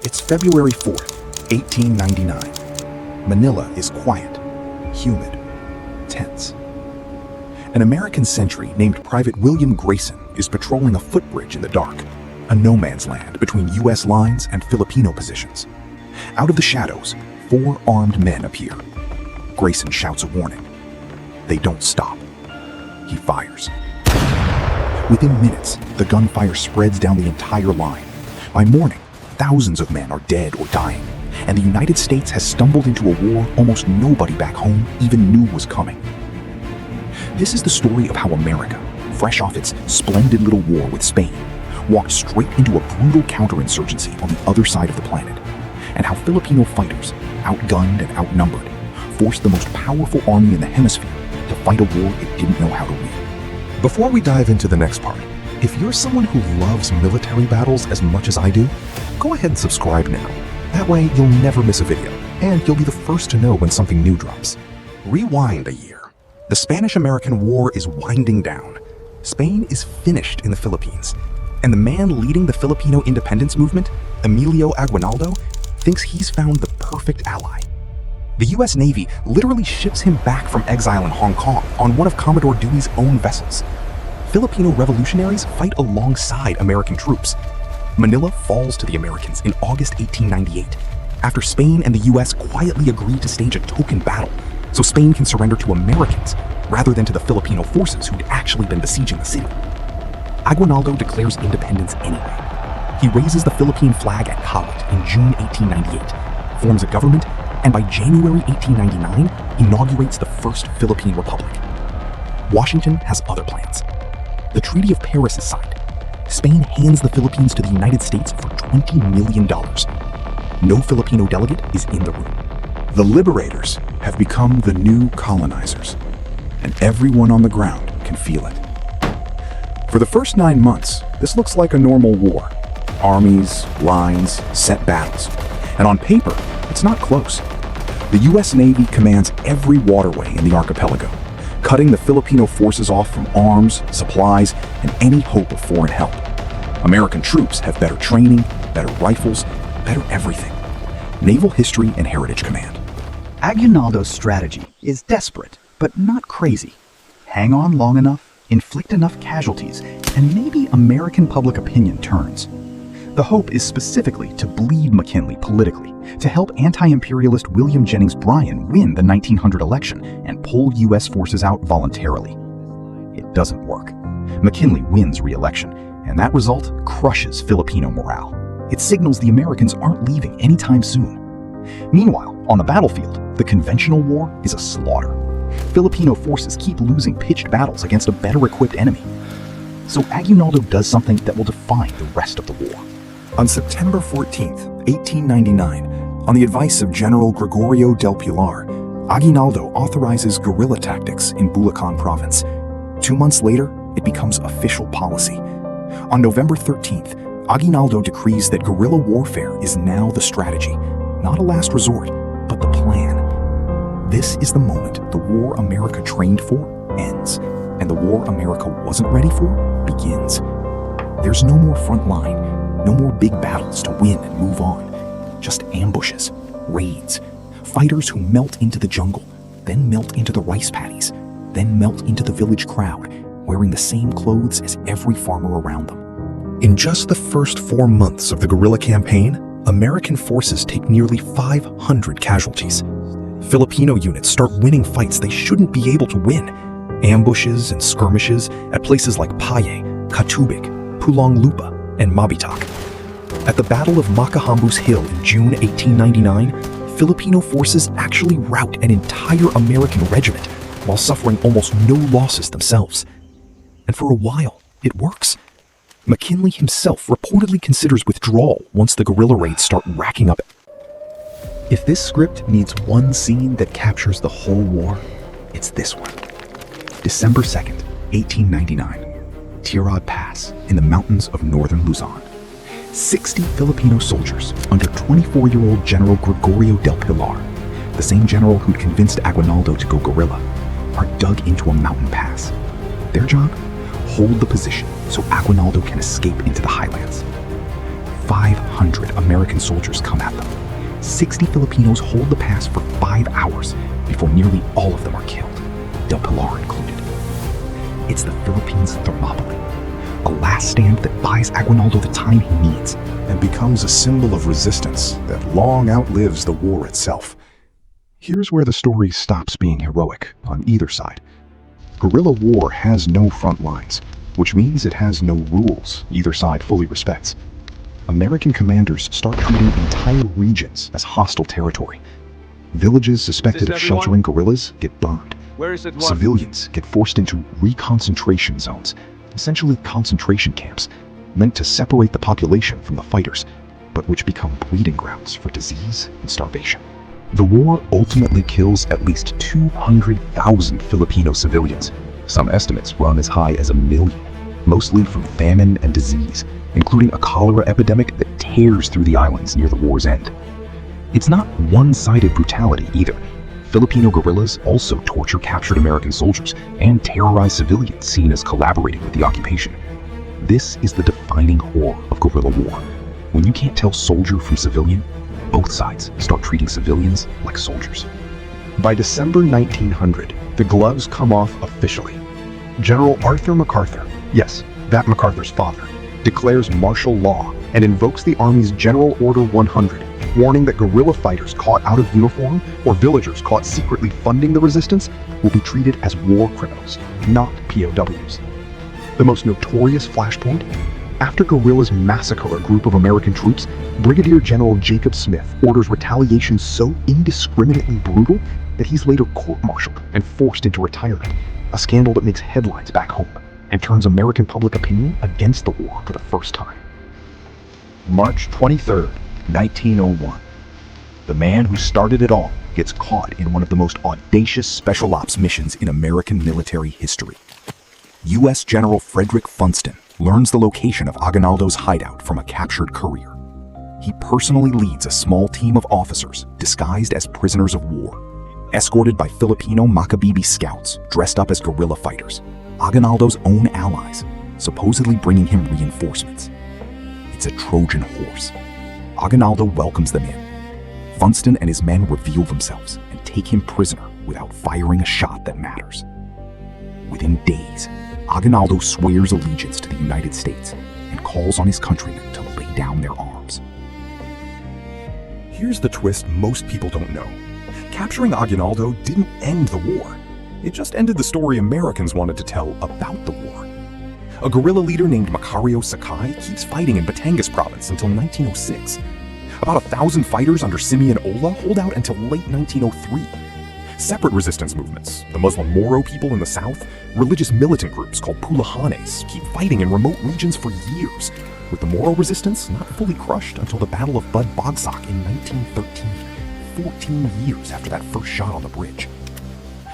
It's February 4th, 1899. Manila is quiet, humid, tense. An American sentry named Private William Grayson is patrolling a footbridge in the dark, a no man's land between U.S. lines and Filipino positions. Out of the shadows, 4 armed men appear. Grayson shouts a warning. They don't stop. He fires. Within minutes, the gunfire spreads down the entire line. By morning, thousands of men are dead or dying, and the United States has stumbled into a war almost nobody back home even knew was coming. This is the story of how America, fresh off its splendid little war with Spain, walked straight into a brutal counterinsurgency on the other side of the planet, and how Filipino fighters, outgunned and outnumbered, forced the most powerful army in the hemisphere to fight a war it didn't know how to win. Before we dive into the next part, if you're someone who loves military battles as much as I do, go ahead and subscribe now. That way you'll never miss a video, and you'll be the first to know when something new drops. Rewind a year. The Spanish-American War is winding down. Spain is finished in the Philippines, and the man leading the Filipino independence movement, Emilio Aguinaldo, thinks he's found the perfect ally. The US Navy literally ships him back from exile in Hong Kong on one of Commodore Dewey's own vessels. Filipino revolutionaries fight alongside American troops. Manila falls to the Americans in August 1898, after Spain and the US quietly agreed to stage a token battle, so Spain can surrender to Americans rather than to the Filipino forces who'd actually been besieging the city. Aguinaldo declares independence anyway. He raises the Philippine flag at Kawit in June 1898, forms a government, and by January 1899, inaugurates the first Philippine Republic. Washington has other plans. The Treaty of Paris is signed. Spain hands the Philippines to the United States for $20 million. No Filipino delegate is in the room. The liberators have become the new colonizers, and everyone on the ground can feel it. For the first 9 months, this looks like a normal war. Armies, lines, set battles. And on paper, it's not close. The US Navy commands every waterway in the archipelago, cutting the Filipino forces off from arms, supplies, and any hope of foreign help. American troops have better training, better rifles, better everything. Naval History and Heritage Command. Aguinaldo's strategy is desperate, but not crazy. Hang on long enough, inflict enough casualties, and maybe American public opinion turns. The hope is specifically to bleed McKinley politically, to help anti-imperialist William Jennings Bryan win the 1900 election and pull U.S. forces out voluntarily. It doesn't work. McKinley wins re-election, and that result crushes Filipino morale. It signals the Americans aren't leaving anytime soon. Meanwhile, on the battlefield, the conventional war is a slaughter. Filipino forces keep losing pitched battles against a better-equipped enemy. So Aguinaldo does something that will define the rest of the war. On September 14th, 1899, on the advice of General Gregorio del Pilar, Aguinaldo authorizes guerrilla tactics in Bulacan province. 2 months later, it becomes official policy. On November 13th, Aguinaldo decrees that guerrilla warfare is now the strategy, not a last resort, but the plan. This is the moment the war America trained for ends, and the war America wasn't ready for begins. There's no more front line, no more big battles to win and move on. Just ambushes, raids, fighters who melt into the jungle, then melt into the rice paddies, then melt into the village crowd, wearing the same clothes as every farmer around them. In just the first 4 months of the guerrilla campaign, American forces take nearly 500 casualties. Filipino units start winning fights they shouldn't be able to win. Ambushes and skirmishes at places like Paye, Katubig, Pulang Lupa, and Mabitak. At the Battle of Makahambu's Hill in June 1899, Filipino forces actually rout an entire American regiment while suffering almost no losses themselves. And for a while, it works. McKinley himself reportedly considers withdrawal once the guerrilla raids start racking up. If this script needs one scene that captures the whole war, it's this one. December 2nd, 1899. Tirad Pass in the mountains of northern Luzon. 60 Filipino soldiers under 24-year-old General Gregorio del Pilar, the same general who'd convinced Aguinaldo to go guerrilla, are dug into a mountain pass. Their job? Hold the position so Aguinaldo can escape into the highlands. 500 American soldiers come at them. 60 Filipinos hold the pass for 5 hours before nearly all of them are killed, Del Pilar included. It's the Philippines Thermopylae, a last stand that buys Aguinaldo the time he needs, and becomes a symbol of resistance that long outlives the war itself. Here's where the story stops being heroic on either side. Guerrilla war has no front lines, which means it has no rules either side fully respects. American commanders start treating entire regions as hostile territory. Villages suspected of sheltering guerrillas get burned. Civilians get forced into reconcentration zones, essentially concentration camps, meant to separate the population from the fighters, but which become breeding grounds for disease and starvation. The war ultimately kills at least 200,000 Filipino civilians. Some estimates run as high as 1 million, mostly from famine and disease, including a cholera epidemic that tears through the islands near the war's end. It's not one-sided brutality either. Filipino guerrillas also torture captured American soldiers and terrorize civilians seen as collaborating with the occupation. This is the defining horror of guerrilla war. When you can't tell soldier from civilian, both sides start treating civilians like soldiers. By December 1900, the gloves come off officially. General Arthur MacArthur, yes, that MacArthur's father, declares martial law and invokes the Army's General Order 100, warning that guerrilla fighters caught out of uniform or villagers caught secretly funding the resistance will be treated as war criminals, not POWs. The most notorious flashpoint? After guerrillas massacre a group of American troops, Brigadier General Jacob Smith orders retaliation so indiscriminately brutal that he's later court-martialed and forced into retirement, a scandal that makes headlines back home and turns American public opinion against the war for the first time. March 23rd, 1901. The man who started it all gets caught in one of the most audacious special ops missions in American military history. U.S. General Frederick Funston learns the location of Aguinaldo's hideout from a captured courier. He personally leads a small team of officers disguised as prisoners of war, escorted by Filipino Macabebe scouts dressed up as guerrilla fighters, Aguinaldo's own allies, supposedly bringing him reinforcements. It's a Trojan horse. Aguinaldo welcomes them in. Funston and his men reveal themselves and take him prisoner without firing a shot that matters. Within days, Aguinaldo swears allegiance to the United States and calls on his countrymen to lay down their arms. Here's the twist most people don't know. Capturing Aguinaldo didn't end the war. It just ended the story Americans wanted to tell about the war. A guerrilla leader named Macario Sakai keeps fighting in Batangas province until 1906. About 1,000 fighters under Simeon Ola hold out until late 1903. Separate resistance movements, the Muslim Moro people in the south, religious militant groups called Pulahanes, keep fighting in remote regions for years, with the Moro resistance not fully crushed until the Battle of Bud Bogsak in 1913, 14 years after that first shot on the bridge.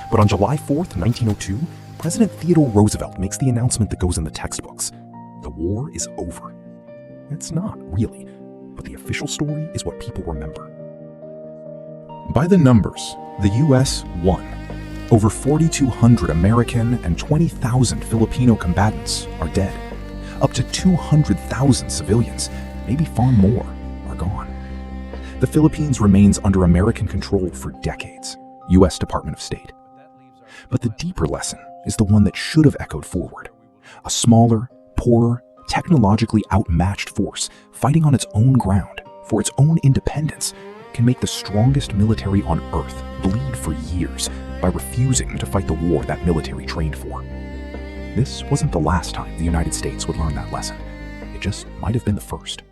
But on July 4th, 1902, President Theodore Roosevelt makes the announcement that goes in the textbooks. The war is over. It's not, really, but the official story is what people remember. By the numbers, the U.S. won. Over 4,200 American and 20,000 Filipino combatants are dead. Up to 200,000 civilians, maybe far more, are gone. The Philippines remains under American control for decades, U.S. Department of State. But the deeper lesson is the one that should have echoed forward. A smaller, poorer, technologically outmatched force fighting on its own ground for its own independence can make the strongest military on Earth bleed for years by refusing to fight the war that military trained for. This wasn't the last time the United States would learn that lesson. It just might have been the first.